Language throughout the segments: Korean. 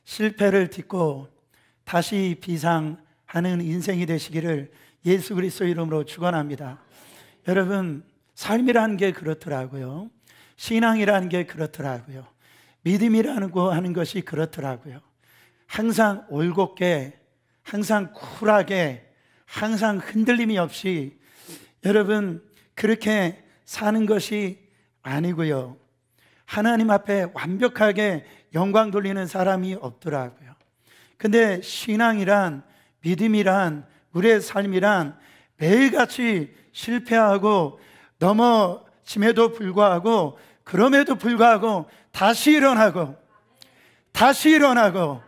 실패를 딛고 다시 비상하는 인생이 되시기를 예수 그리스도 이름으로 축원합니다. 여러분, 삶이라는 게 그렇더라고요. 신앙이라는 게 그렇더라고요. 믿음이라는 거 하는 것이 그렇더라고요. 항상 올곧게, 항상 쿨하게, 항상 흔들림이 없이 여러분 그렇게 사는 것이 아니고요. 하나님 앞에 완벽하게 영광 돌리는 사람이 없더라고요. 근데 신앙이란, 믿음이란, 우리의 삶이란 매일같이 실패하고 넘어짐에도 불구하고, 그럼에도 불구하고 다시 일어나고 다시 일어나고,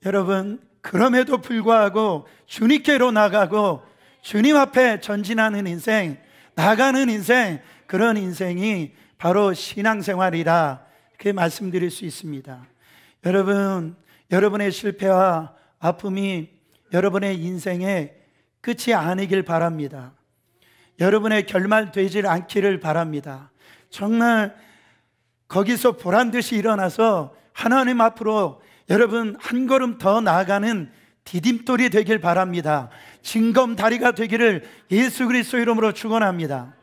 여러분 그럼에도 불구하고 주님께로 나가고 주님 앞에 전진하는 인생, 나가는 인생, 그런 인생이 바로 신앙생활이라 그렇게 말씀드릴 수 있습니다. 여러분, 여러분의 실패와 아픔이 여러분의 인생의 끝이 아니길 바랍니다. 여러분의 결말되지 않기를 바랍니다. 정말 거기서 보란듯이 일어나서 하나님 앞으로 여러분 한 걸음 더 나아가는 디딤돌이 되길 바랍니다. 징검다리가 되기를 예수 그리스도 이름으로 축원합니다.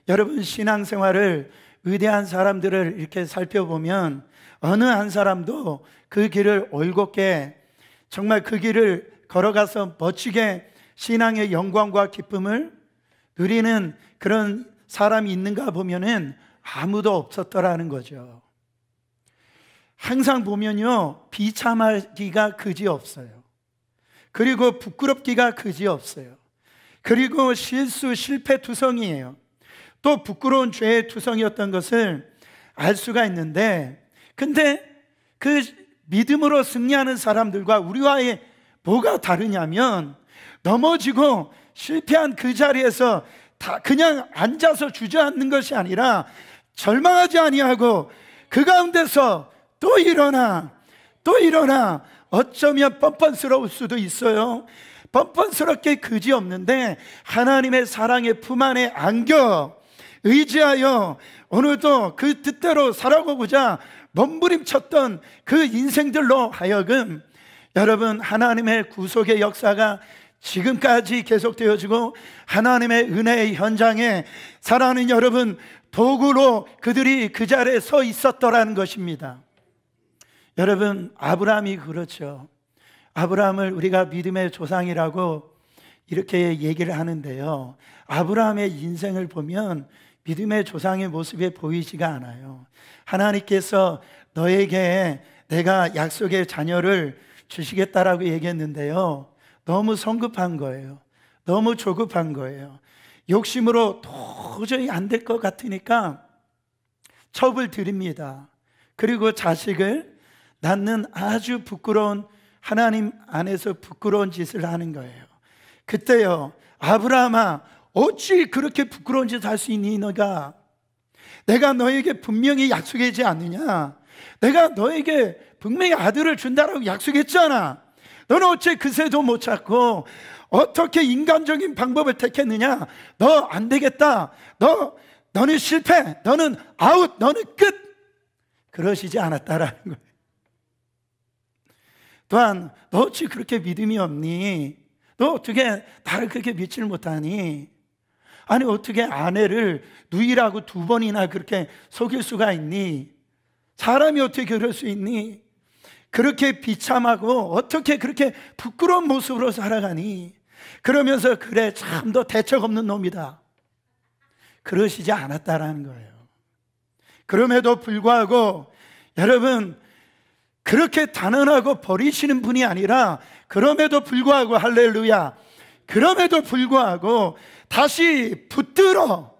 여러분, 신앙생활을 위대한 사람들을 이렇게 살펴보면 어느 한 사람도 그 길을 올곧게, 정말 그 길을 걸어가서 멋지게 신앙의 영광과 기쁨을 누리는 그런 사람이 있는가 보면은 아무도 없었더라는 거죠. 항상 보면요, 비참하기가 그지없어요. 그리고 부끄럽기가 그지없어요. 그리고 실수, 실패투성이에요. 또 부끄러운 죄의 투성이었던 것을 알 수가 있는데, 근데 그 믿음으로 승리하는 사람들과 우리와의 뭐가 다르냐면, 넘어지고 실패한 그 자리에서 다 그냥 앉아서 주저앉는 것이 아니라 절망하지 아니하고 그 가운데서 또 일어나, 또 일어나. 어쩌면 뻔뻔스러울 수도 있어요. 뻔뻔스럽게 그지없는데 하나님의 사랑의 품 안에 안겨 의지하여 오늘도 그 뜻대로 살아가고자 몸부림쳤던 그 인생들로 하여금 여러분 하나님의 구속의 역사가 지금까지 계속되어지고 하나님의 은혜의 현장에 사랑하는 여러분 도구로 그들이 그 자리에 서 있었더라는 것입니다. 여러분, 아브라함이 그렇죠. 아브라함을 우리가 믿음의 조상이라고 이렇게 얘기를 하는데요, 아브라함의 인생을 보면 믿음의 조상의 모습이 보이지가 않아요. 하나님께서 너에게 내가 약속의 자녀를 주시겠다라고 얘기했는데요, 너무 성급한 거예요. 너무 조급한 거예요. 욕심으로 도저히 안 될 것 같으니까 첩을 들입니다. 그리고 자식을 낳는 아주 부끄러운, 하나님 안에서 부끄러운 짓을 하는 거예요. 그때요, 아브라함아, 어찌 그렇게 부끄러운 짓을 할 수 있니? 너가, 내가 너에게 분명히 약속하지 않느냐? 내가 너에게 분명히 아들을 준다라고 약속했잖아. 너는 어째 그새도 못 찾고 어떻게 인간적인 방법을 택했느냐? 너 안 되겠다. 너는 실패. 너는 아웃. 너는 끝. 그러시지 않았다라는 거예요. 또한 너 어찌 그렇게 믿음이 없니? 너 어떻게 나를 그렇게 믿지를 못하니? 아니 어떻게 아내를 누이라고 2번이나 그렇게 속일 수가 있니? 사람이 어떻게 그럴 수 있니? 그렇게 비참하고 어떻게 그렇게 부끄러운 모습으로 살아가니? 그러면서 그래 참 너 대책 없는 놈이다, 그러시지 않았다라는 거예요. 그럼에도 불구하고 여러분, 그렇게 단언하고 버리시는 분이 아니라 그럼에도 불구하고, 할렐루야, 그럼에도 불구하고 다시 붙들어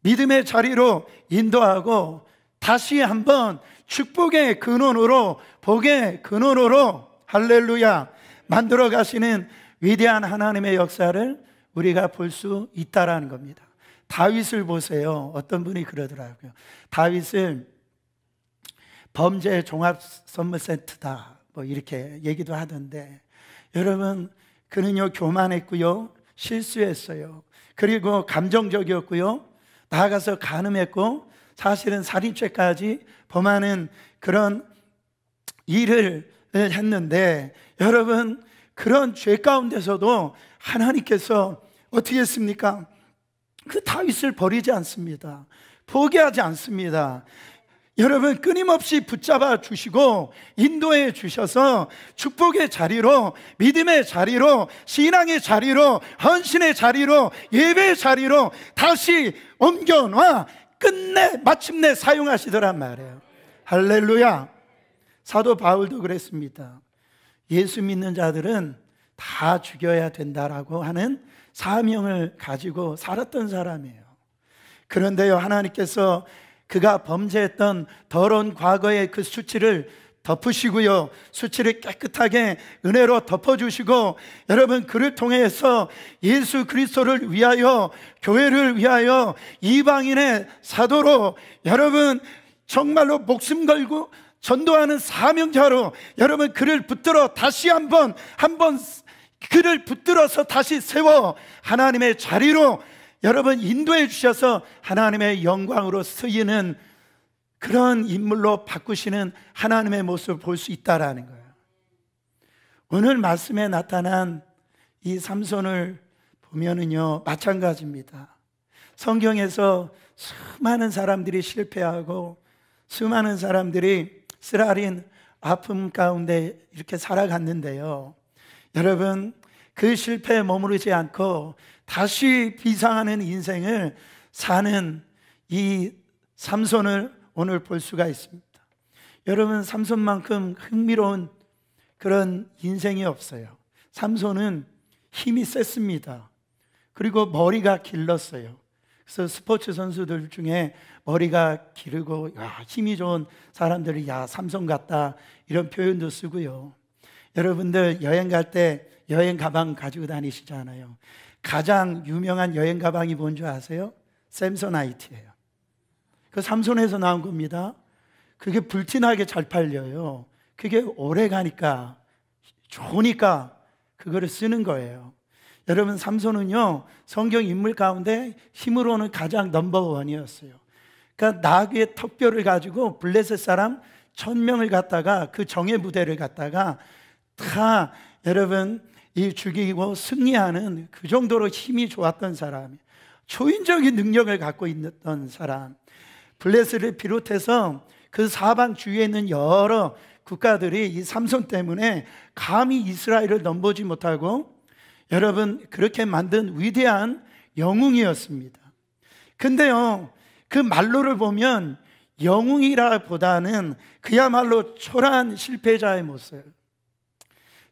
믿음의 자리로 인도하고 다시 한번 축복의 근원으로, 복의 근원으로, 할렐루야, 만들어 가시는 위대한 하나님의 역사를 우리가 볼 수 있다라는 겁니다. 다윗을 보세요. 어떤 분이 그러더라고요. 다윗을 범죄 종합 선물 세트다, 뭐 이렇게 얘기도 하던데, 여러분 그는요 교만했고요, 실수했어요. 그리고 감정적이었고요, 나아가서 간음했고 사실은 살인죄까지 범하는 그런 일을 했는데, 여러분, 그런 죄 가운데서도 하나님께서 어떻게 했습니까? 그 다윗을 버리지 않습니다. 포기하지 않습니다. 여러분, 끊임없이 붙잡아 주시고 인도해 주셔서 축복의 자리로, 믿음의 자리로, 신앙의 자리로, 헌신의 자리로, 예배의 자리로 다시 옮겨놔 끝내 마침내 사용하시더란 말이에요. 할렐루야. 사도 바울도 그랬습니다. 예수 믿는 자들은 다 죽여야 된다라고 하는 사명을 가지고 살았던 사람이에요. 그런데요, 하나님께서 그가 범죄했던 더러운 과거의 그 수치를 덮으시고요, 수치를 깨끗하게 은혜로 덮어주시고, 여러분, 그를 통해서 예수 그리스도를 위하여, 교회를 위하여 이방인의 사도로, 여러분, 정말로 목숨 걸고 전도하는 사명자로, 여러분, 그를 붙들어 다시 한번 그를 붙들어서 다시 세워 하나님의 자리로 여러분 인도해 주셔서 하나님의 영광으로 쓰이는 그런 인물로 바꾸시는 하나님의 모습을 볼 수 있다라는 거예요. 오늘 말씀에 나타난 이 삼손을 보면은요, 마찬가지입니다. 성경에서 수많은 사람들이 실패하고 수많은 사람들이 쓰라린 아픔 가운데 이렇게 살아갔는데요, 여러분, 그 실패에 머무르지 않고 다시 비상하는 인생을 사는 이 삼손을 오늘 볼 수가 있습니다. 여러분, 삼손만큼 흥미로운 그런 인생이 없어요. 삼손은 힘이 셌습니다. 그리고 머리가 길렀어요. 그래서 스포츠 선수들 중에 머리가 기르고 힘이 좋은 사람들이 삼손 같다 이런 표현도 쓰고요. 여러분들 여행 갈 때 여행 가방 가지고 다니시잖아요. 가장 유명한 여행 가방이 뭔지 아세요? 샘소나이트예요. 그 삼손에서 나온 겁니다. 그게 불티나게 잘 팔려요. 그게 오래 가니까 좋으니까 그거를 쓰는 거예요. 여러분, 삼손은요, 성경 인물 가운데 힘으로는 가장 넘버원이었어요. 그러니까 나귀의 턱뼈를 가지고 블레셋 사람 1000명을 갖다가, 그 정예 부대를 갖다가 다 여러분 이 죽이고 승리하는 그 정도로 힘이 좋았던 사람, 초인적인 능력을 갖고 있던 사람. 블레셋을 비롯해서 그 사방 주위에 있는 여러 국가들이 이 삼손 때문에 감히 이스라엘을 넘보지 못하고, 여러분, 그렇게 만든 위대한 영웅이었습니다. 근데요, 그 말로를 보면 영웅이라보다는 그야말로 초라한 실패자의 모습.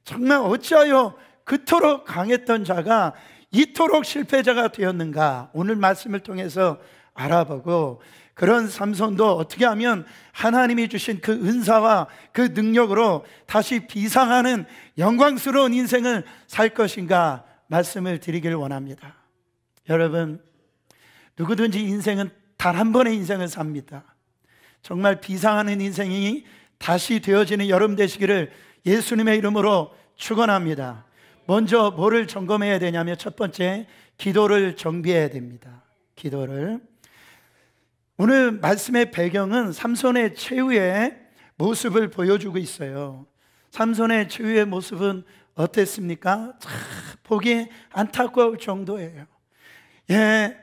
정말 어찌하여 그토록 강했던 자가 이토록 실패자가 되었는가, 오늘 말씀을 통해서 알아보고, 그런 삼손도 어떻게 하면 하나님이 주신 그 은사와 그 능력으로 다시 비상하는 영광스러운 인생을 살 것인가 말씀을 드리길 원합니다. 여러분, 누구든지 인생은 단 한 번의 인생을 삽니다. 정말 비상하는 인생이 다시 되어지는 여러분 되시기를 예수님의 이름으로 축원합니다. 먼저 뭐를 점검해야 되냐면, 첫 번째, 기도를 정비해야 됩니다. 기도를. 오늘 말씀의 배경은 삼손의 최후의 모습을 보여주고 있어요. 삼손의 최후의 모습은 어땠습니까? 보기 안타까울 정도예요.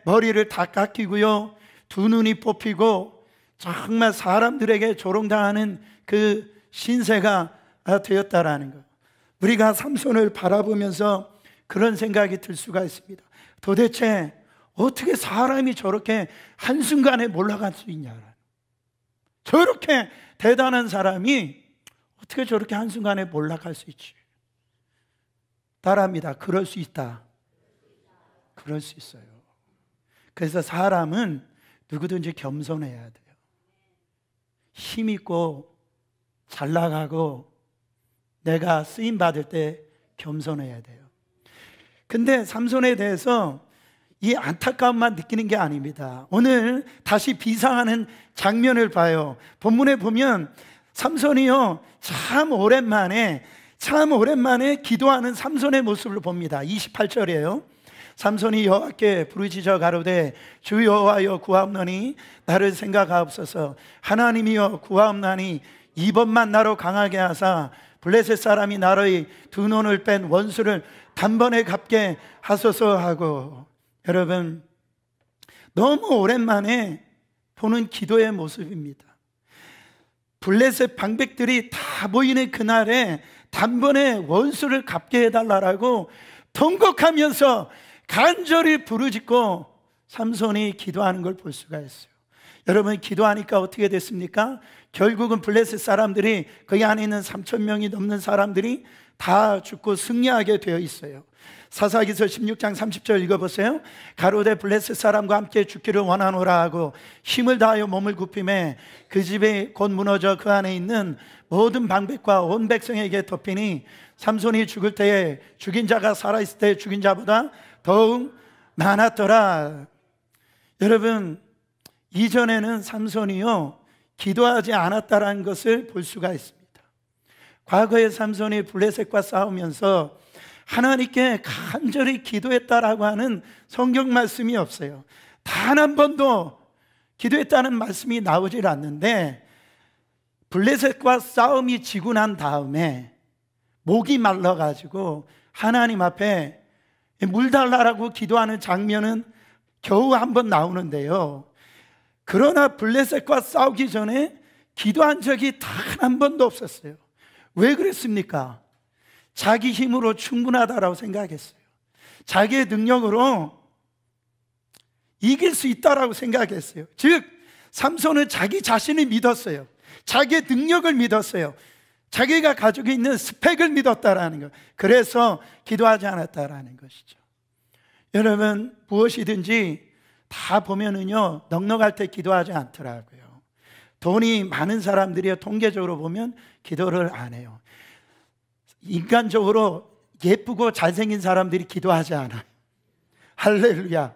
머리를 다 깎이고요, 두 눈이 뽑히고 정말 사람들에게 조롱당하는 그 신세가 되었다라는 것. 우리가 삼손을 바라보면서 그런 생각이 들 수가 있습니다. 도대체 어떻게 사람이 저렇게 한순간에 몰락할 수 있냐, 저렇게 대단한 사람이 어떻게 저렇게 한순간에 몰락할 수 있지? 따라합니다. 그럴 수 있다. 그럴 수 있어요. 그래서 사람은 누구든지 겸손해야 돼요. 힘 있고 잘 나가고 내가 쓰임 받을 때 겸손해야 돼요. 근데 삼손에 대해서 이 안타까움만 느끼는 게 아닙니다. 오늘 다시 비상하는 장면을 봐요. 본문에 보면 삼손이요, 참 오랜만에 기도하는 삼손의 모습을 봅니다. 28절이에요. 삼손이 여호와께 부르짖어 가로되 주 여호와여 구하옵나니 나를 생각하옵소서. 하나님이여 구하옵나니 이번만 나로 강하게 하사 블레셋 사람이 나로의 두 눈을 뺀 원수를 단번에 갚게 하소서 하고. 여러분, 너무 오랜만에 보는 기도의 모습입니다. 블레셋 방백들이 다 모이는 그날에 단번에 원수를 갚게 해달라고 통곡하면서 간절히 부르짖고 삼손이 기도하는 걸 볼 수가 있어요. 여러분, 기도하니까 어떻게 됐습니까? 결국은 블레셋 사람들이, 거기 안에 있는 3,000명이 넘는 사람들이 다 죽고 승리하게 되어 있어요. 사사기서 16장 30절 읽어보세요. 가로되 블레셋 사람과 함께 죽기를 원하노라 하고 힘을 다하여 몸을 굽히매 그 집이 곧 무너져 그 안에 있는 모든 방백과 온 백성에게 덮이니 삼손이 죽을 때에 죽인 자가 살아있을 때 죽인 자보다 더욱 많았더라. 여러분, 이전에는 삼손이요 기도하지 않았다라는 것을 볼 수가 있습니다. 과거에 삼손이 블레셋과 싸우면서 하나님께 간절히 기도했다라고 하는 성경 말씀이 없어요. 단 한 번도 기도했다는 말씀이 나오질 않는데, 블레셋과 싸움이 지고 난 다음에 목이 말라가지고 하나님 앞에 물 달라라고 기도하는 장면은 겨우 한 번 나오는데요, 그러나 블레셋과 싸우기 전에 기도한 적이 단 한 번도 없었어요. 왜 그랬습니까? 자기 힘으로 충분하다라고 생각했어요. 자기의 능력으로 이길 수 있다라고 생각했어요. 즉, 삼손은 자기 자신을 믿었어요. 자기의 능력을 믿었어요. 자기가 가지고 있는 스펙을 믿었다라는 것. 그래서 기도하지 않았다라는 것이죠. 여러분, 무엇이든지 다 보면은요 넉넉할 때 기도하지 않더라고요. 돈이 많은 사람들이 통계적으로 보면 기도를 안 해요. 인간적으로 예쁘고 잘생긴 사람들이 기도하지 않아요. 할렐루야,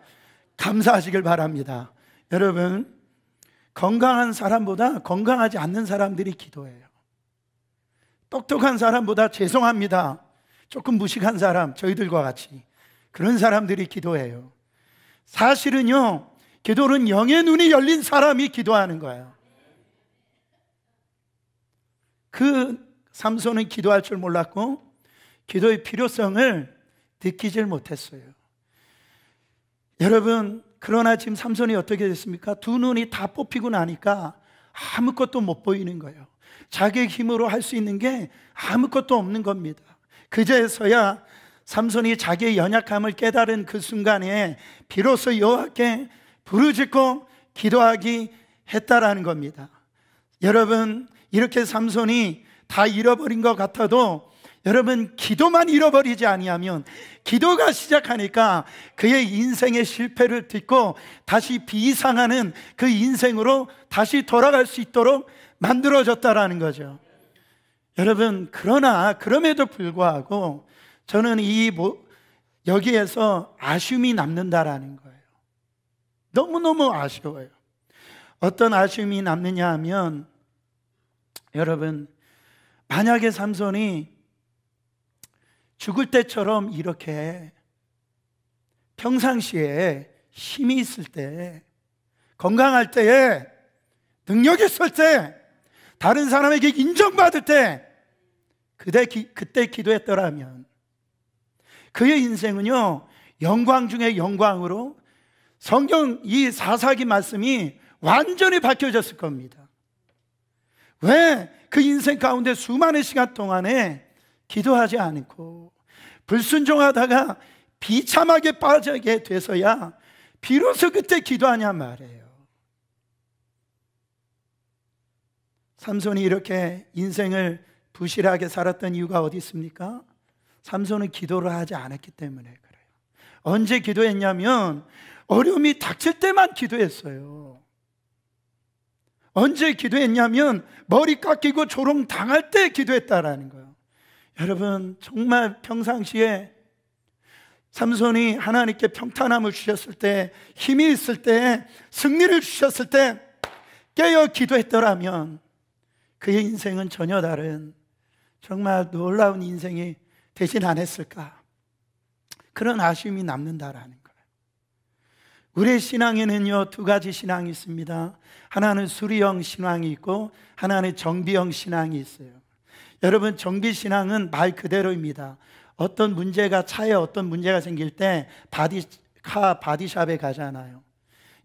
감사하시길 바랍니다. 여러분, 건강한 사람보다 건강하지 않는 사람들이 기도해요. 똑똑한 사람보다, 죄송합니다, 조금 무식한 사람, 저희들과 같이 그런 사람들이 기도해요. 사실은요, 기도는 영의 눈이 열린 사람이 기도하는 거예요. 그 삼손은 기도할 줄 몰랐고 기도의 필요성을 느끼질 못했어요. 여러분, 그러나 지금 삼손이 어떻게 됐습니까? 두 눈이 다 뽑히고 나니까 아무것도 못 보이는 거예요. 자기의 힘으로 할 수 있는 게 아무것도 없는 겁니다. 그제서야 삼손이 자기의 연약함을 깨달은 그 순간에 비로소 여호와께 부르짖고 기도하기 했다라는 겁니다. 여러분, 이렇게 삼손이 다 잃어버린 것 같아도 여러분, 기도만 잃어버리지 아니하면, 기도가 시작하니까 그의 인생의 실패를 딛고 다시 비상하는 그 인생으로 다시 돌아갈 수 있도록 만들어졌다라는 거죠. 여러분, 그러나 그럼에도 불구하고 저는 여기에서 아쉬움이 남는다라는 거예요. 너무너무 아쉬워요. 어떤 아쉬움이 남느냐 하면, 여러분, 만약에 삼손이 죽을 때처럼 이렇게 평상시에 힘이 있을 때, 건강할 때에, 능력이 있을 때, 다른 사람에게 인정받을 때 그때 기도했더라면 그의 인생은요 영광 중에 영광으로 성경 이 사사기 말씀이 완전히 바뀌어졌을 겁니다. 왜 그 인생 가운데 수많은 시간 동안에 기도하지 않고 불순종하다가 비참하게 빠지게 돼서야 비로소 그때 기도하냐 말이에요. 삼손이 이렇게 인생을 부실하게 살았던 이유가 어디 있습니까? 삼손은 기도를 하지 않았기 때문에 그래요. 언제 기도했냐면 어려움이 닥칠 때만 기도했어요. 언제 기도했냐면 머리 깎이고 조롱 당할 때 기도했다라는 거예요. 여러분, 정말 평상시에 삼손이 하나님께 평탄함을 주셨을 때, 힘이 있을 때, 승리를 주셨을 때 깨어 기도했더라면 그의 인생은 전혀 다른 정말 놀라운 인생이 되진 않았을까, 그런 아쉬움이 남는다라는 거예요. 우리의 신앙에는요, 두 가지 신앙이 있습니다. 하나는 수리형 신앙이 있고 하나는 정비형 신앙이 있어요. 여러분, 정비 신앙은 말 그대로입니다. 어떤 문제가, 차에 어떤 문제가 생길 때 바디샵에 가잖아요.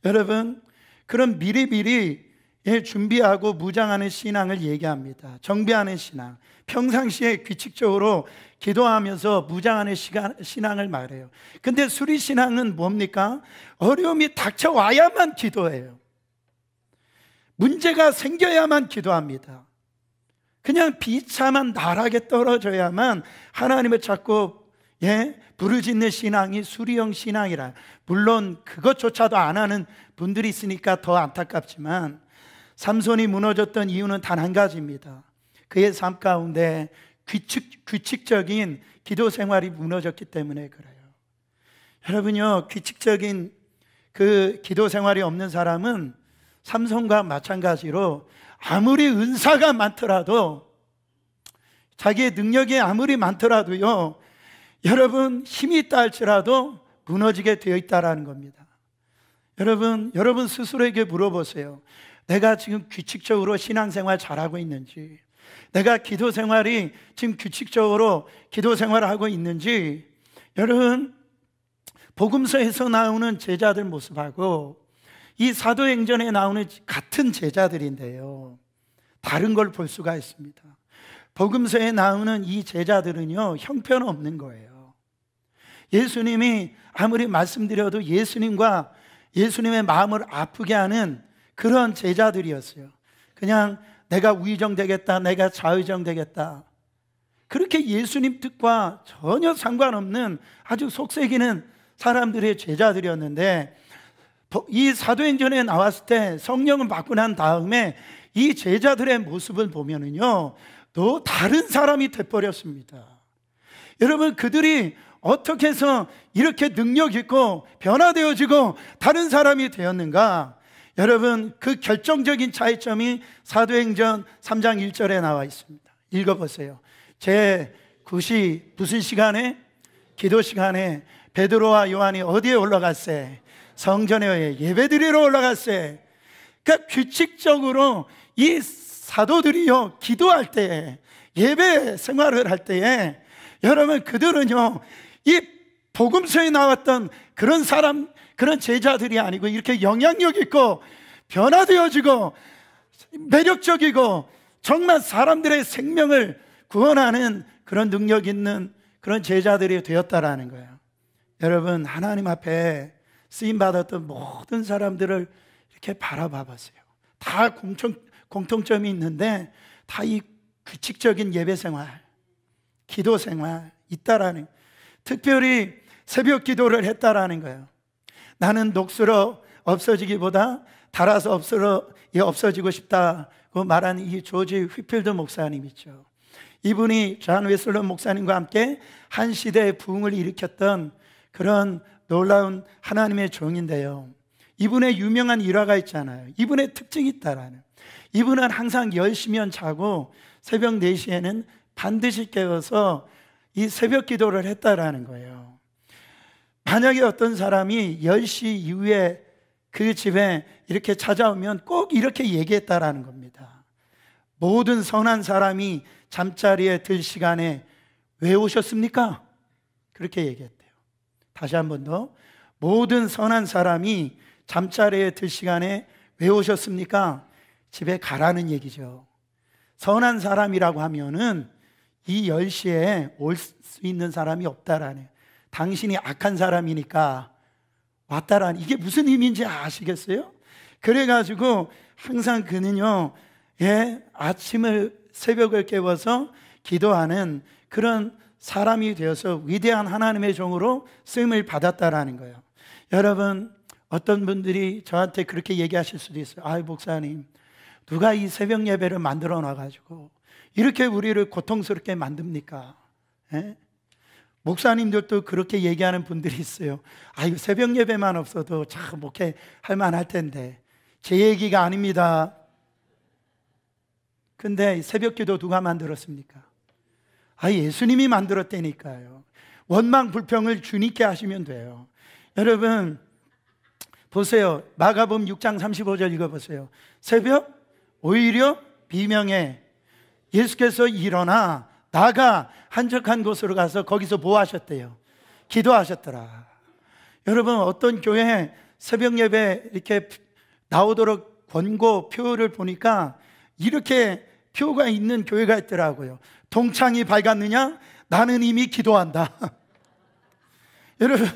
여러분, 그런 미리미리 준비하고 무장하는 신앙을 얘기합니다. 정비하는 신앙, 평상시에 규칙적으로 기도하면서 무장하는 신앙을 말해요. 근데 수리신앙은 뭡니까? 어려움이 닥쳐와야만 기도해요. 문제가 생겨야만 기도합니다. 그냥 비참한 나락에 떨어져야만 하나님을 찾고 부르짖는 신앙이 수리형 신앙이라. 물론 그것조차도 안 하는 분들이 있으니까 더 안타깝지만, 삼손이 무너졌던 이유는 단 한 가지입니다. 그의 삶 가운데 규칙적인 기도 생활이 무너졌기 때문에 그래요. 여러분요, 규칙적인 그 기도 생활이 없는 사람은 삼손과 마찬가지로 아무리 은사가 많더라도, 자기의 능력이 아무리 많더라도요, 여러분 힘이 있다 할지라도 무너지게 되어 있다는 겁니다. 여러분 스스로에게 물어보세요. 내가 지금 규칙적으로 신앙생활 잘하고 있는지, 내가 기도 생활이 지금 규칙적으로 기도 생활을 하고 있는지. 여러분, 복음서에서 나오는 제자들 모습하고 이 사도행전에 나오는 같은 제자들인데요, 다른 걸 볼 수가 있습니다. 복음서에 나오는 이 제자들은요, 형편없는 거예요. 예수님이 아무리 말씀드려도 예수님과 예수님의 마음을 아프게 하는 그런 제자들이었어요. 그냥 내가 우의정 되겠다, 내가 좌의정 되겠다, 그렇게 예수님 뜻과 전혀 상관없는 아주 속삭이는 사람들의 제자들이었는데, 이 사도행전에 나왔을 때 성령을 받고 난 다음에 이 제자들의 모습을 보면은요, 또 다른 사람이 돼버렸습니다. 여러분, 그들이 어떻게 해서 이렇게 능력 있고 변화되어지고 다른 사람이 되었는가? 여러분, 그 결정적인 차이점이 사도행전 3장 1절에 나와 있습니다. 읽어보세요. 제9시 무슨 시간에? 기도 시간에 베드로와 요한이 어디에 올라갔세? 성전에 예배드리러 올라갔세. 그러니까 규칙적으로 이 사도들이요, 기도할 때, 예배 생활을 할 때에, 여러분, 그들은요, 이 복음서에 나왔던 그런 사람, 그런 제자들이 아니고 이렇게 영향력 있고 변화되어지고 매력적이고 정말 사람들의 생명을 구원하는 그런 능력 있는 그런 제자들이 되었다라는 거예요. 여러분, 하나님 앞에 쓰임받았던 모든 사람들을 이렇게 바라봐 보세요. 다 공통점이 있는데 다 이 규칙적인 예배 생활, 기도 생활 있다라는, 특별히 새벽 기도를 했다라는 거예요. 나는 녹슬어 없어지기보다 닳아서 없어지고 싶다고 말한 이 조지 휘필드 목사님 있죠. 이분이 존 웨슬런 목사님과 함께 한 시대의 부흥을 일으켰던 그런 놀라운 하나님의 종인데요, 이분의 유명한 일화가 있잖아요. 이분의 특징이 있다라는, 이분은 항상 10시면 자고 새벽 4시에는 반드시 깨어서 이 새벽 기도를 했다라는 거예요. 만약에 어떤 사람이 10시 이후에 그 집에 이렇게 찾아오면 꼭 이렇게 얘기했다라는 겁니다. 모든 선한 사람이 잠자리에 들 시간에 왜 오셨습니까? 그렇게 얘기했대요. 다시 한 번 더, 모든 선한 사람이 잠자리에 들 시간에 왜 오셨습니까? 집에 가라는 얘기죠. 선한 사람이라고 하면은 이 10시에 올 수 있는 사람이 없다라네. 당신이 악한 사람이니까 왔다라는, 이게 무슨 의미인지 아시겠어요? 그래가지고 항상 그는요, 아침을, 새벽을 깨워서 기도하는 그런 사람이 되어서 위대한 하나님의 종으로 쓰임을 받았다라는 거예요. 여러분, 어떤 분들이 저한테 그렇게 얘기하실 수도 있어요. 아이, 목사님, 누가 이 새벽 예배를 만들어 놔가지고 이렇게 우리를 고통스럽게 만듭니까? 목사님들도 그렇게 얘기하는 분들이 있어요. 아유, 새벽 예배만 없어도 참 목회 할 만할 텐데. 제 얘기가 아닙니다. 근데 새벽 기도 누가 만들었습니까? 예수님이 만들었다니까요. 원망 불평을 주님께 하시면 돼요. 여러분, 보세요. 마가복음 6장 35절 읽어보세요. 새벽 오히려 비명에 예수께서 일어나 나가 한적한 곳으로 가서 거기서 뭐 하셨대요? 기도하셨더라. 여러분, 어떤 교회 새벽 예배 이렇게 나오도록 권고 표를 보니까 이렇게 표가 있는 교회가 있더라고요. 동창이 밝았느냐? 나는 이미 기도한다. 여러분,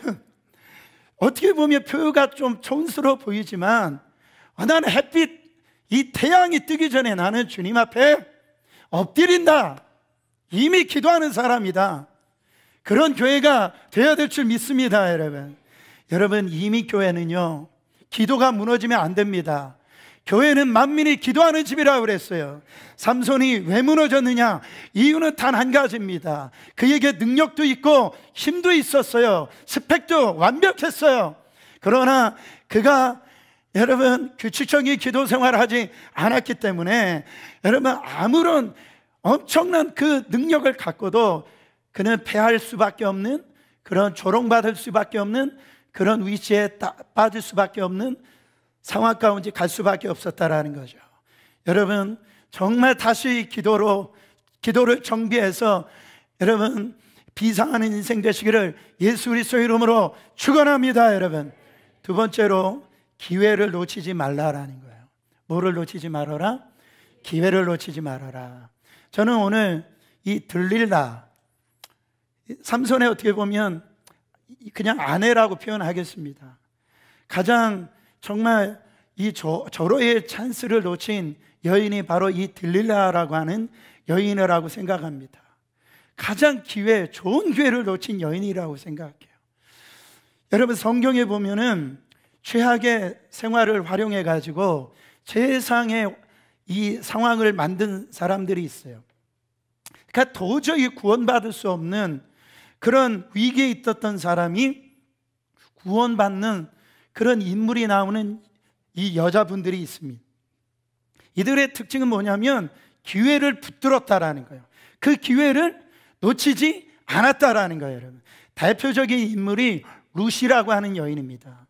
어떻게 보면 표가 좀 촌스러워 보이지만 나는 햇빛, 이 태양이 뜨기 전에 나는 주님 앞에 엎드린다. 이미 기도하는 사람이다. 그런 교회가 되어야 될 줄 믿습니다. 여러분, 이미 교회는요, 기도가 무너지면 안 됩니다. 교회는 만민이 기도하는 집이라고 그랬어요. 삼손이 왜 무너졌느냐? 이유는 단 한 가지입니다. 그에게 능력도 있고 힘도 있었어요. 스펙도 완벽했어요. 그러나 그가 여러분 규칙적인 기도 생활을 하지 않았기 때문에 여러분 아무런 엄청난 그 능력을 갖고도 그는 패할 수밖에 없는, 그런 조롱받을 수밖에 없는 그런 위치에 빠질 수밖에 없는 상황 가운데 갈 수밖에 없었다라는 거죠. 여러분, 정말 다시 기도를 정비해서 여러분 비상하는 인생 되시기를 예수 그리스도의 이름으로 축원합니다. 여러분, 두 번째로 기회를 놓치지 말라라는 거예요. 뭐를 놓치지 말아라? 기회를 놓치지 말아라. 저는 오늘 이 들릴라, 삼손의 어떻게 보면 그냥 아내라고 표현하겠습니다. 가장 정말 이 절호의 찬스를 놓친 여인이 바로 이 들릴라라고 하는 여인이라고 생각합니다. 가장 좋은 기회를 놓친 여인이라고 생각해요. 여러분, 성경에 보면은 최악의 생활을 활용해 가지고 세상의 이 상황을 만든 사람들이 있어요. 그러니까 도저히 구원받을 수 없는 그런 위기에 있었던 사람이 구원받는 그런 인물이 나오는 이 여자분들이 있습니다. 이들의 특징은 뭐냐면 기회를 붙들었다라는 거예요. 그 기회를 놓치지 않았다라는 거예요. 여러분, 대표적인 인물이 룻이라고 하는 여인입니다.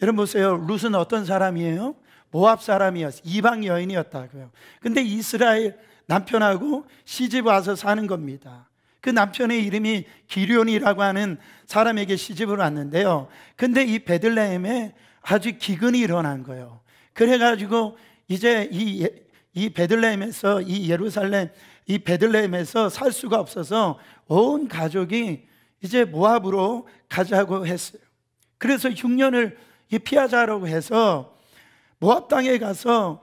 여러분 보세요. 룻은 어떤 사람이에요? 모압 사람이었어요. 이방 여인이었다고요. 근데 이스라엘 남편하고 시집 와서 사는 겁니다. 그 남편의 이름이 기럝이라고 하는 사람에게 시집을 왔는데요. 근데 이 베들레헴에 아주 기근이 일어난 거예요. 그래가지고 이제 이 베들레헴에서 이 예루살렘 이 베들레헴에서 살 수가 없어서 온 가족이 이제 모압으로 가자고 했어요. 그래서 흉년을 피하자라고 해서 모압 땅에 가서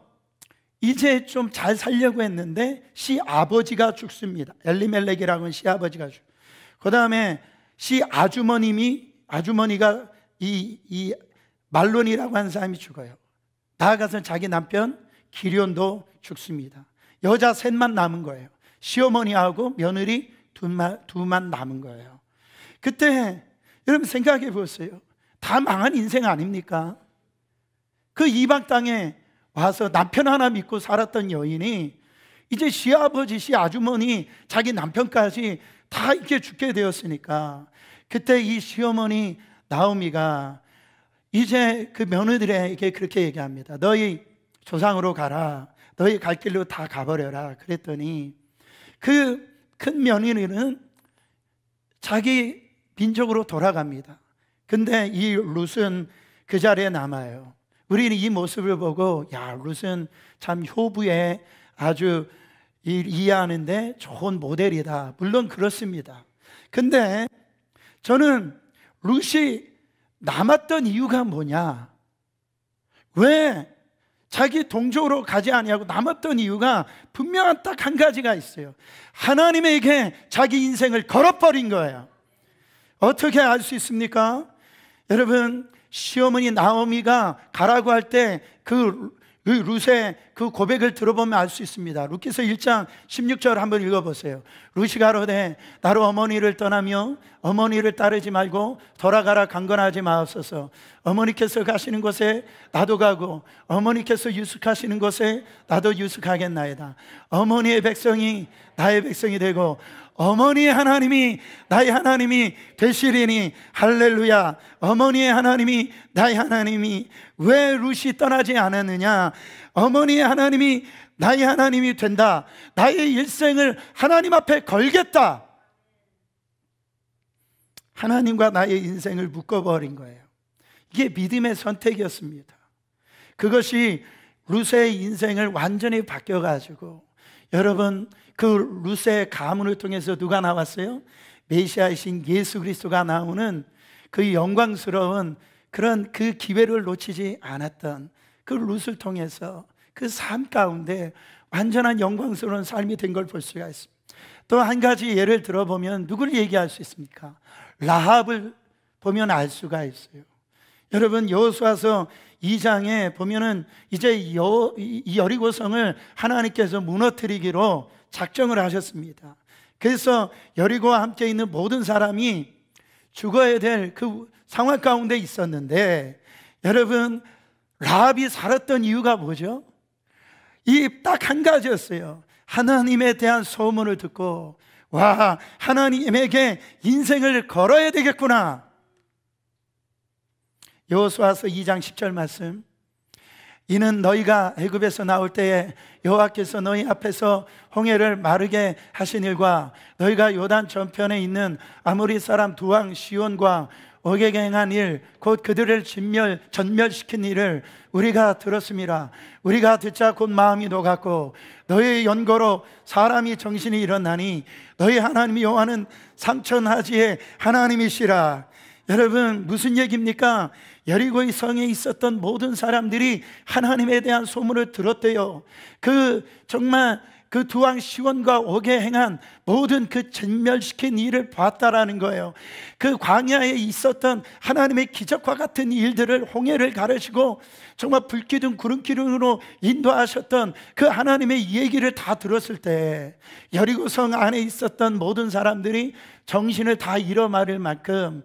이제 좀 잘 살려고 했는데 시아버지가 죽습니다. 엘리멜렉이라고 하는 시아버지가 죽고, 그 다음에 아주머니가 이 말론이라고 하는 사람이 죽어요. 나아가서 자기 남편 기럝도 죽습니다. 여자 셋만 남은 거예요. 시어머니하고 며느리 두만 남은 거예요. 그때 여러분 생각해 보세요. 다 망한 인생 아닙니까? 그 이방 땅에 와서 남편 하나 믿고 살았던 여인이 이제 시아버지, 시아주머니, 자기 남편까지 다 이렇게 죽게 되었으니까 그때 이 시어머니 나오미가 이제 그 며느리에게 그렇게 얘기합니다. 너희 조상으로 가라. 너희 갈 길로 다 가버려라. 그랬더니 그 큰 며느리는 자기 민족으로 돌아갑니다. 근데 이 룻은 그 자리에 남아요. 우리는 이 모습을 보고 야, 룻은 참 효부에 아주 이해하는데 좋은 모델이다. 물론 그렇습니다. 근데 저는 룻이 남았던 이유가 뭐냐? 왜 자기 동족으로 가지 아니하고 남았던 이유가 분명한 딱 한 가지가 있어요. 하나님에게 자기 인생을 걸어버린 거예요. 어떻게 알 수 있습니까? 여러분, 시어머니 나오미가 가라고 할 때 그 룻의 그 고백을 들어보면 알 수 있습니다. 룻기서 1장 16절 한번 읽어보세요. 룻이 가로되 나로 어머니를 떠나며 어머니를 따르지 말고 돌아가라 강건하지 마옵소서. 어머니께서 가시는 곳에 나도 가고 어머니께서 유숙하시는 곳에 나도 유숙하겠나이다. 어머니의 백성이 나의 백성이 되고 어머니의 하나님이 나의 하나님이 되시리니 할렐루야. 어머니의 하나님이 나의 하나님이 왜 룻이 떠나지 않았느냐? 어머니의 하나님이 나의 하나님이 된다. 나의 일생을 하나님 앞에 걸겠다. 하나님과 나의 인생을 묶어버린 거예요. 이게 믿음의 선택이었습니다. 그것이 룻의 인생을 완전히 바뀌어가지고, 여러분, 그 룻의 가문을 통해서 누가 나왔어요? 메시아이신 예수 그리스도가 나오는 그 영광스러운 그런 그 기회를 놓치지 않았던 그 룻을 통해서 그 삶 가운데 완전한 영광스러운 삶이 된 걸 볼 수가 있습니다. 또 한 가지 예를 들어보면 누구를 얘기할 수 있습니까? 라합을 보면 알 수가 있어요. 여러분, 여호수아서 2장에 보면은 이제 여리고성을 하나님께서 무너뜨리기로 작정을 하셨습니다. 그래서 여리고와 함께 있는 모든 사람이 죽어야 될 그 상황 가운데 있었는데, 여러분, 라합이 살았던 이유가 뭐죠? 이 딱 한 가지였어요. 하나님에 대한 소문을 듣고, 와, 하나님에게 인생을 걸어야 되겠구나. 여호수아서 2장 10절 말씀, 이는 너희가 애굽에서 나올 때에 여호와께서 너희 앞에서 홍해를 마르게 하신 일과 너희가 요단 전편에 있는 아모리 사람 두 왕 시온과 옥에게 행한 일, 곧 그들을 전멸시킨 일을 우리가 들었습니다. 우리가 듣자 곧 마음이 녹았고 너희의 연고로 사람이 정신이 일어나니 너희 하나님 여호와는 상천하지의 하나님이시라. 여러분, 무슨 얘기입니까? 여리고의 성에 있었던 모든 사람들이 하나님에 대한 소문을 들었대요. 정말 그 두 왕 시온과 옥에 행한 모든 그 전멸시킨 일을 봤다라는 거예요. 그 광야에 있었던 하나님의 기적과 같은 일들을, 홍해를 가르시고 정말 불기둥 구름기둥으로 인도하셨던 그 하나님의 얘기를 다 들었을 때 여리고성 안에 있었던 모든 사람들이 정신을 다 잃어버릴 만큼,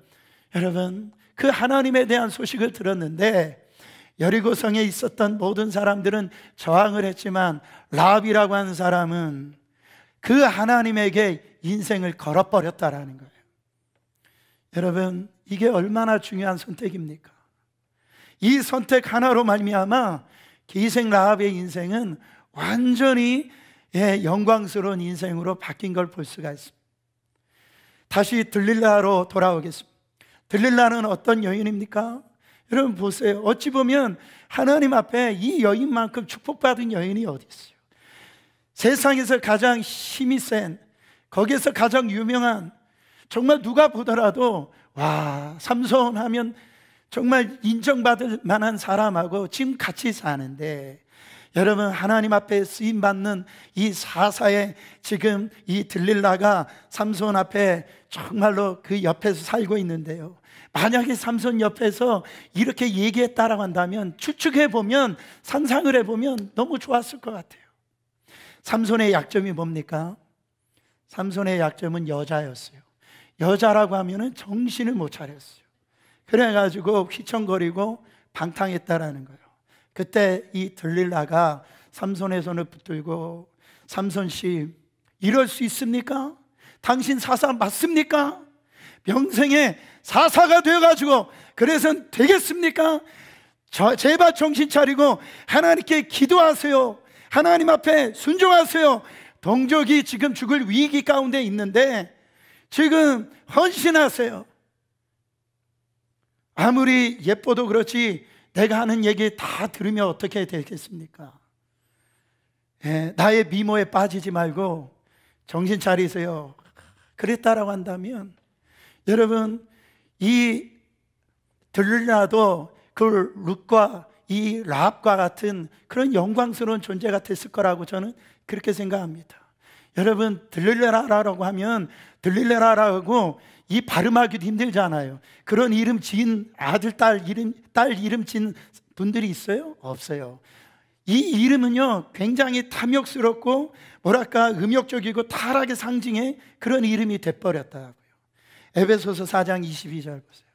여러분, 그 하나님에 대한 소식을 들었는데, 여리고성에 있었던 모든 사람들은 저항을 했지만 라합이라고 하는 사람은 그 하나님에게 인생을 걸어버렸다라는 거예요. 여러분, 이게 얼마나 중요한 선택입니까? 이 선택 하나로 말미암아 기생 라합의 인생은 완전히 영광스러운 인생으로 바뀐 걸 볼 수가 있습니다. 다시 들릴라로 돌아오겠습니다. 들릴라는 어떤 여인입니까? 여러분 보세요. 어찌 보면 하나님 앞에 이 여인만큼 축복받은 여인이 어디 있어요? 세상에서 가장 힘이 센, 거기에서 가장 유명한, 정말 누가 보더라도 와, 삼손 하면 정말 인정받을 만한 사람하고 지금 같이 사는데, 여러분, 하나님 앞에 쓰임받는 이 사사의 지금 이 들릴라가 삼손 앞에 정말로 그 옆에서 살고 있는데요, 만약에 삼손 옆에서 이렇게 얘기했다라고 한다면, 추측해보면, 상상을 해보면 너무 좋았을 것 같아요. 삼손의 약점이 뭡니까? 삼손의 약점은 여자였어요. 여자라고 하면 정신을 못 차렸어요. 그래가지고 휘청거리고 방탕했다라는 거예요. 그때 이 들릴라가 삼손의 손을 붙들고, 삼손 씨, 이럴 수 있습니까? 당신 사사 맞습니까? 평생에 사사가 되어가지고 그래서 되겠습니까? 제발 정신 차리고 하나님께 기도하세요. 하나님 앞에 순종하세요. 동족이 지금 죽을 위기 가운데 있는데 지금 헌신하세요. 아무리 예뻐도 그렇지 내가 하는 얘기 다 들으면 어떻게 되겠습니까? 나의 미모에 빠지지 말고 정신 차리세요. 그랬다라고 한다면, 여러분, 이 들릴라도 그 룻과 이 라합과 같은 그런 영광스러운 존재가 됐을 거라고 저는 그렇게 생각합니다. 여러분, 들릴라라고 하면 들릴라라고 이 발음하기도 힘들잖아요. 그런 이름 지은 아들, 딸 이름 지은 분들이 있어요? 없어요. 이 이름은요 굉장히 탐욕스럽고 뭐랄까 음욕적이고 타락의 상징의 그런 이름이 돼버렸다고요. 에베소서 4장 22절 보세요.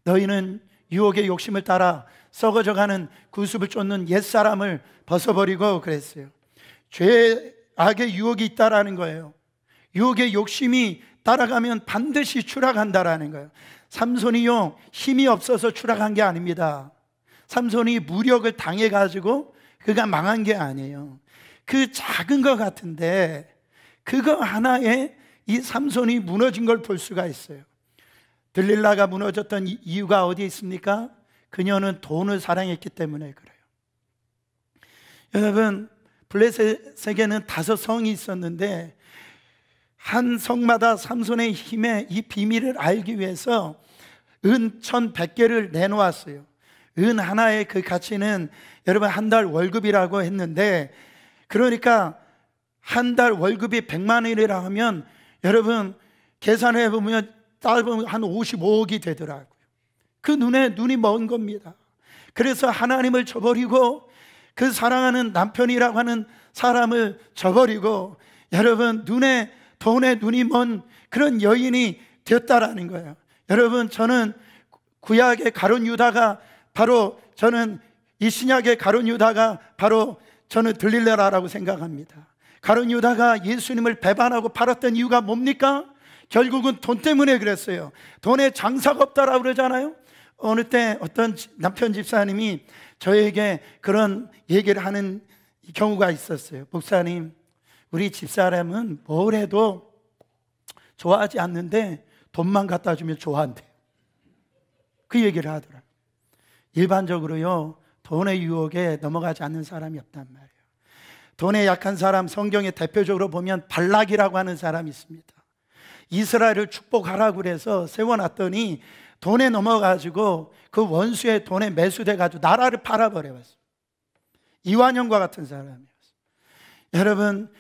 너희는 유혹의 욕심을 따라 썩어져가는 구습을 쫓는 옛사람을 벗어버리고 그랬어요. 죄, 악의 유혹이 있다라는 거예요. 유혹의 욕심이 따라가면 반드시 추락한다라는 거예요. 삼손이요, 힘이 없어서 추락한 게 아닙니다. 삼손이 무력을 당해가지고 그가 망한 게 아니에요. 그 작은 것 같은데 그거 하나에 이 삼손이 무너진 걸 볼 수가 있어요. 들릴라가 무너졌던 이유가 어디에 있습니까? 그녀는 돈을 사랑했기 때문에 그래요. 여러분, 블레셋에게는 5성이 있었는데 한 성마다 삼손의 힘의 이 비밀을 알기 위해서 은 1,100개를 내놓았어요. 은 하나의 그 가치는 여러분 한 달 월급이라고 했는데, 그러니까 한 달 월급이 100만 원이라 하면 여러분 계산해 보면 따져보면 한 55억이 되더라고요. 그 눈이 먼 겁니다. 그래서 하나님을 저버리고 그 사랑하는 남편이라고 하는 사람을 저버리고 여러분 돈에 눈이 먼 그런 여인이 되었다라는 거예요. 여러분, 저는 구약의 가룟 유다가 바로 저는 이 신약의 가룟 유다가 바로 저는 들릴라라고 생각합니다. 가룟 유다가 예수님을 배반하고 팔았던 이유가 뭡니까? 결국은 돈 때문에 그랬어요. 돈에 장사가 없다라고 그러잖아요. 어느 때 어떤 남편 집사님이 저에게 그런 얘기를 하는 경우가 있었어요. 목사님, 우리 집사람은 뭘 해도 좋아하지 않는데 돈만 갖다 주면 좋아한대요. 그 얘기를 하더라고요. 일반적으로요, 돈의 유혹에 넘어가지 않는 사람이 없단 말이에요. 돈에 약한 사람, 성경에 대표적으로 보면 발락이라고 하는 사람이 있습니다. 이스라엘을 축복하라고 그래서 세워놨더니 돈에 넘어가지고 그 원수의 돈에 매수돼가지고 나라를 팔아버려봤어요. 이완영과 같은 사람이었어요. 여러분,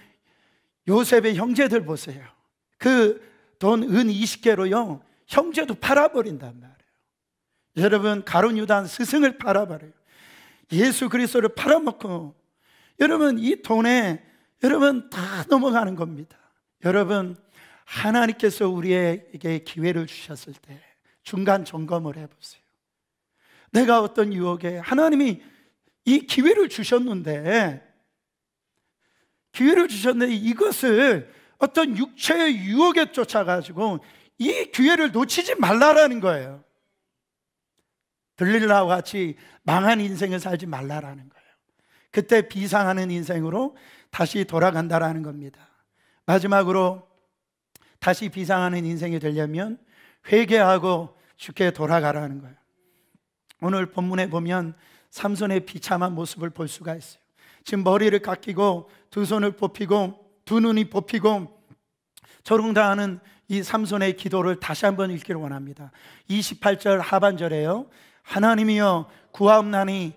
요셉의 형제들 보세요. 그 돈 은 20개로요 형제도 팔아버린단 말이에요. 여러분, 가룟 유다는 스승을 팔아버려요. 예수 그리스도를 팔아먹고 여러분 이 돈에 여러분 다 넘어가는 겁니다. 여러분, 하나님께서 우리에게 기회를 주셨을 때 중간 점검을 해보세요. 내가 어떤 유혹에 하나님이 이 기회를 주셨는데 이것을 어떤 육체의 유혹에 쫓아가지고 이 기회를 놓치지 말라라는 거예요. 들릴라와 같이 망한 인생을 살지 말라라는 거예요. 그때 비상하는 인생으로 다시 돌아간다라는 겁니다. 마지막으로 다시 비상하는 인생이 되려면 회개하고 주께 돌아가라는 거예요. 오늘 본문에 보면 삼손의 비참한 모습을 볼 수가 있어요. 지금 머리를 깎이고 두 손을 뽑히고 두 눈이 뽑히고 조롱당하는 이 삼손의 기도를 다시 한번 읽기를 원합니다. 28절 하반절에요, 하나님이여 구하옵나니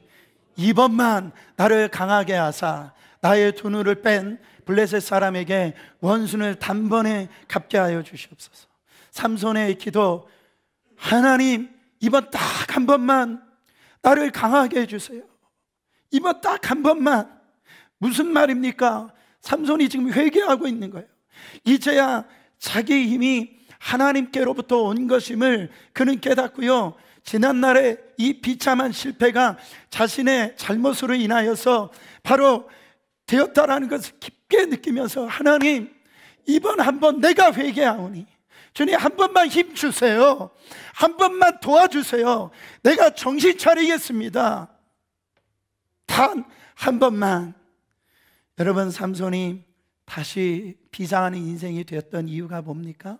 이번만 나를 강하게 하사 나의 두 눈을 뺀 블레셋 사람에게 원수를 단번에 갚게 하여 주시옵소서. 삼손의 기도, 하나님 이번 딱 한 번만 나를 강하게 해주세요. 이번 딱 한 번만. 무슨 말입니까? 삼손이 지금 회개하고 있는 거예요. 이제야 자기 힘이 하나님께로부터 온 것임을 그는 깨닫고요, 지난날에 이 비참한 실패가 자신의 잘못으로 인하여서 바로 되었다라는 것을 깊게 느끼면서, 하나님 이번 한 번 내가 회개하오니 주님 한 번만 힘 주세요. 한 번만 도와주세요. 내가 정신 차리겠습니다. 단 한 번만. 여러분, 삼손이 다시 비상하는 인생이 되었던 이유가 뭡니까?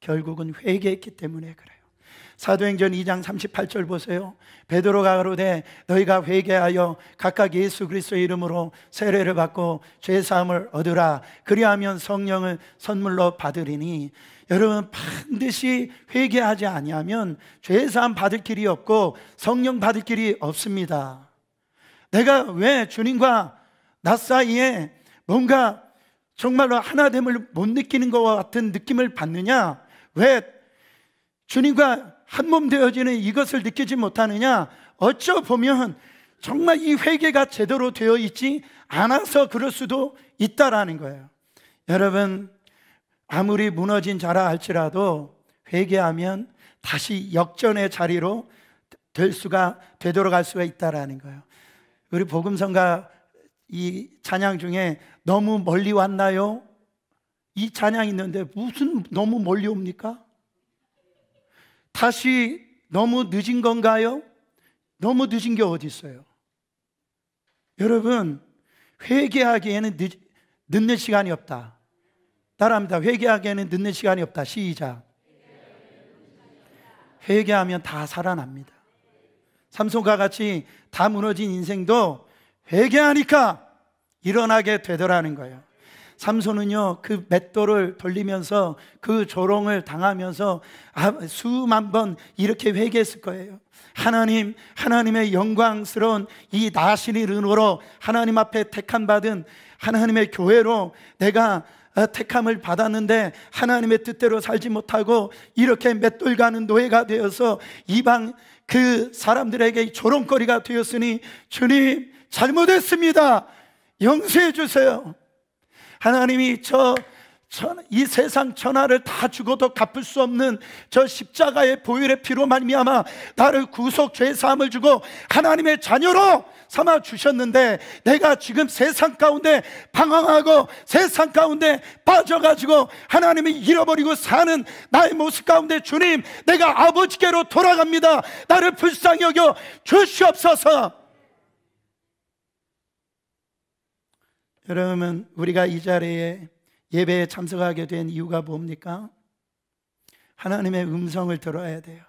결국은 회개했기 때문에 그래요. 사도행전 2장 38절 보세요. 베드로가 가로되 너희가 회개하여 각각 예수 그리스도의 이름으로 세례를 받고 죄사함을 얻으라. 그리하면 성령을 선물로 받으리니. 여러분, 반드시 회개하지 아니하면 죄사함 받을 길이 없고 성령 받을 길이 없습니다. 내가 왜 주님과 나 사이에 뭔가 정말로 하나됨을 못 느끼는 것과 같은 느낌을 받느냐? 왜 주님과 한 몸 되어지는 이것을 느끼지 못하느냐? 어쩌 보면 정말 이 회개가 제대로 되어 있지 않아서 그럴 수도 있다라는 거예요. 여러분, 아무리 무너진 자라 할지라도 회개하면 다시 역전의 자리로 되돌아갈 수가 있다라는 거예요. 우리 복음성가 이 찬양 중에 너무 멀리 왔나요? 이 찬양이 있는데 무슨 너무 멀리 옵니까? 다시 너무 늦은 건가요? 너무 늦은 게 어디 있어요? 여러분, 회개하기에는 늦는 시간이 없다. 따라합니다. 회개하기에는 늦는 시간이 없다. 시작. 회개하면 다 살아납니다. 삼손과 같이 다 무너진 인생도 회개하니까 일어나게 되더라는 거예요. 삼손은요, 그 맷돌을 돌리면서 그 조롱을 당하면서 수만 번 이렇게 회개했을 거예요. 하나님, 하나님의 영광스러운 이 나신의 은으로 하나님 앞에 택함받은 하나님의 교회로 내가 택함을 받았는데 하나님의 뜻대로 살지 못하고 이렇게 맷돌 가는 노예가 되어서 이방 그 사람들에게 조롱거리가 되었으니 주님 잘못했습니다. 용서해 주세요. 하나님이 이 세상 천하를 다 죽어도 갚을 수 없는 저 십자가의 보혈의 피로 말미암아 나를 구속 죄사함을 주고 하나님의 자녀로 삼아 주셨는데 내가 지금 세상 가운데 방황하고 세상 가운데 빠져가지고 하나님을 잃어버리고 사는 나의 모습 가운데 주님, 내가 아버지께로 돌아갑니다. 나를 불쌍히 여겨 주시옵소서. 여러분, 우리가 이 자리에 예배에 참석하게 된 이유가 뭡니까? 하나님의 음성을 들어야 돼요.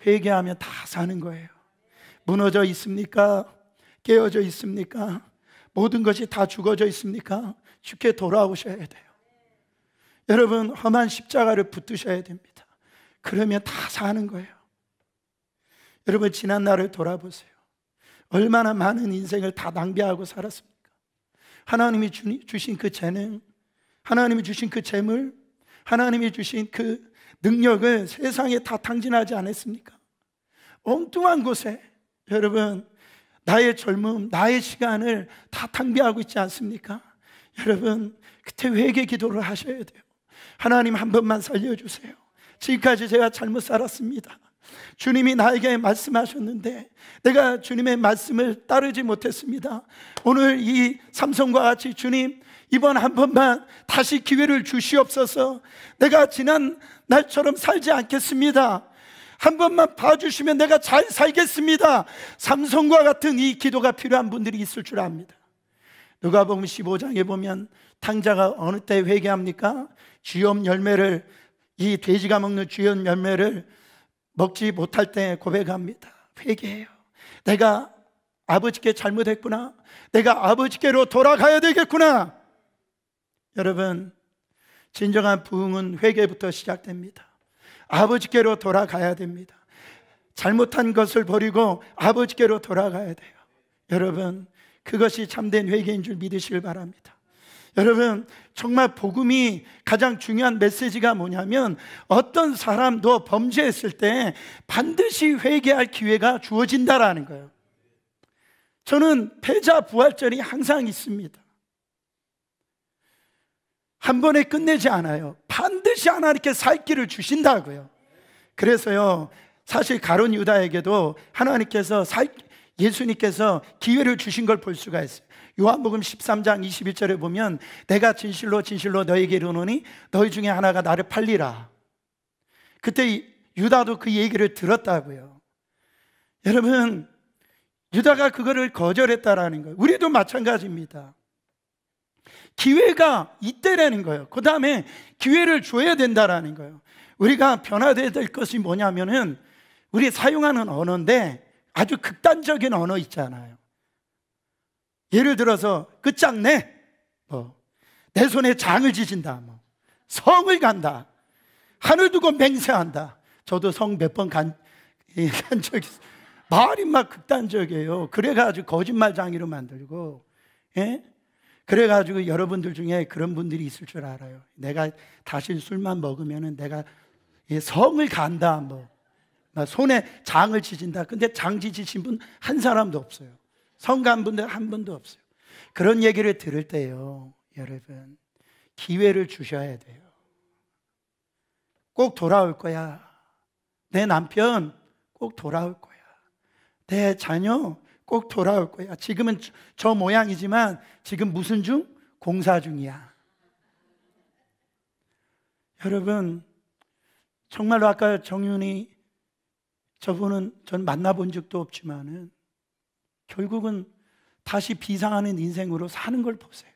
회개하면 다 사는 거예요. 무너져 있습니까? 깨어져 있습니까? 모든 것이 다 죽어져 있습니까? 주께 돌아오셔야 돼요. 여러분, 험한 십자가를 붙드셔야 됩니다. 그러면 다 사는 거예요. 여러분, 지난 날을 돌아보세요. 얼마나 많은 인생을 다 낭비하고 살았습니까? 하나님이 주신 그 재능, 하나님이 주신 그 재물, 하나님이 주신 그 능력을 세상에 다 탕진하지 않았습니까? 엉뚱한 곳에 여러분, 나의 젊음, 나의 시간을 다 탕비하고 있지 않습니까? 여러분, 그때 회개 기도를 하셔야 돼요. 하나님, 한 번만 살려주세요. 지금까지 제가 잘못 살았습니다. 주님이 나에게 말씀하셨는데 내가 주님의 말씀을 따르지 못했습니다. 오늘 이 삼손과 같이 주님, 이번 한 번만 다시 기회를 주시옵소서. 내가 지난 날처럼 살지 않겠습니다. 한 번만 봐주시면 내가 잘 살겠습니다. 삼손과 같은 이 기도가 필요한 분들이 있을 줄 압니다. 누가복음 15장에 보면 탕자가 어느 때 회개합니까? 쥐염 열매를, 이 돼지가 먹는 쥐염 열매를 먹지 못할 때 고백합니다. 회개해요. 내가 아버지께 잘못했구나. 내가 아버지께로 돌아가야 되겠구나. 여러분, 진정한 부흥은 회개부터 시작됩니다. 아버지께로 돌아가야 됩니다. 잘못한 것을 버리고 아버지께로 돌아가야 돼요. 여러분, 그것이 참된 회개인 줄 믿으시길 바랍니다. 여러분, 정말 복음이 가장 중요한 메시지가 뭐냐면 어떤 사람도 범죄했을 때 반드시 회개할 기회가 주어진다라는 거예요. 저는 패자 부활절이 항상 있습니다. 한 번에 끝내지 않아요. 반드시 하나님께 살 길을 주신다고요. 그래서요, 사실 가룟 유다에게도 하나님께서 예수님께서 기회를 주신 걸 볼 수가 있어요. 요한복음 13장 21절에 보면 내가 진실로 진실로 너에게 이르노니 너희 중에 하나가 나를 팔리라. 그때 유다도 그 얘기를 들었다고요. 여러분, 유다가 그거를 거절했다라는 거예요. 우리도 마찬가지입니다. 기회가 있다라는 거예요. 그 다음에 기회를 줘야 된다라는 거예요. 우리가 변화돼야 될 것이 뭐냐면은 우리 사용하는 언어인데 아주 극단적인 언어 있잖아요. 예를 들어서 끝장내, 내 손에 장을 지진다, 성을 간다, 하늘 두고 맹세한다. 저도 성 몇 번 간 적이 있어요. 말이 막 극단적이에요. 그래가지고 거짓말장이로 만들고, 예? 그래가지고 여러분들 중에 그런 분들이 있을 줄 알아요. 내가 다시 술만 먹으면은 내가 성을 간다, 손에 장을 지진다. 근데 장 지지신 분 한 사람도 없어요. 성 간 분들 한 분도 없어요. 그런 얘기를 들을 때요, 여러분, 기회를 주셔야 돼요. 꼭 돌아올 거야. 내 남편 꼭 돌아올 거야. 내 자녀 꼭 돌아올 거야. 지금은 저 모양이지만 지금 무슨 중? 공사 중이야. 여러분, 정말로 아까 정윤이 저분은 전 만나본 적도 없지만은 결국은 다시 비상하는 인생으로 사는 걸 보세요.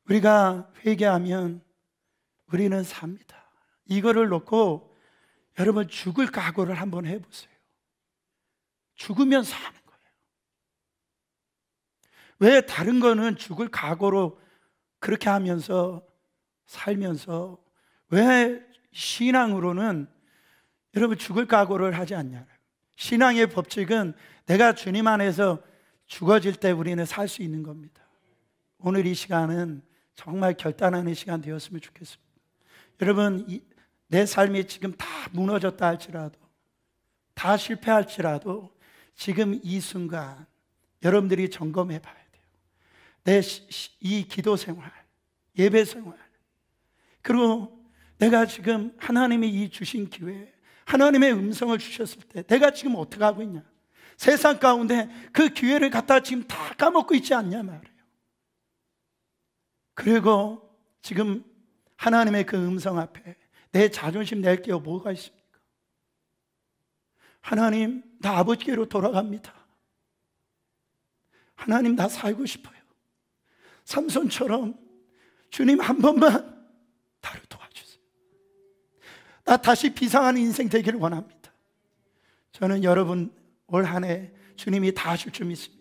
우리가 회개하면 우리는 삽니다. 이거를 놓고 여러분 죽을 각오를 한번 해보세요. 죽으면 사는 거예요. 왜 다른 거는 죽을 각오로 그렇게 하면서 살면서 왜 신앙으로는 여러분 죽을 각오를 하지 않냐고요. 신앙의 법칙은 내가 주님 안에서 죽어질 때 우리는 살 수 있는 겁니다. 오늘 이 시간은 정말 결단하는 시간 되었으면 좋겠습니다. 여러분, 내 삶이 지금 다 무너졌다 할지라도, 다 실패할지라도 지금 이 순간 여러분들이 점검해 봐야 돼요. 내 이 기도 생활, 예배 생활, 그리고 내가 지금 하나님이 이 주신 기회, 하나님의 음성을 주셨을 때 내가 지금 어떻게 하고 있냐, 세상 가운데 그 기회를 갖다 지금 다 까먹고 있지 않냐 말이에요. 그리고 지금 하나님의 그 음성 앞에 내 자존심 낼 게 뭐가 있습니까? 하나님, 나 아버지께로 돌아갑니다. 하나님, 나 살고 싶어요. 삼손처럼 주님 한 번만 나를 도와주세요. 나 다시 비상하는 인생 되기를 원합니다. 저는 여러분 올 한 해 주님이 다 하실 줄 믿습니다.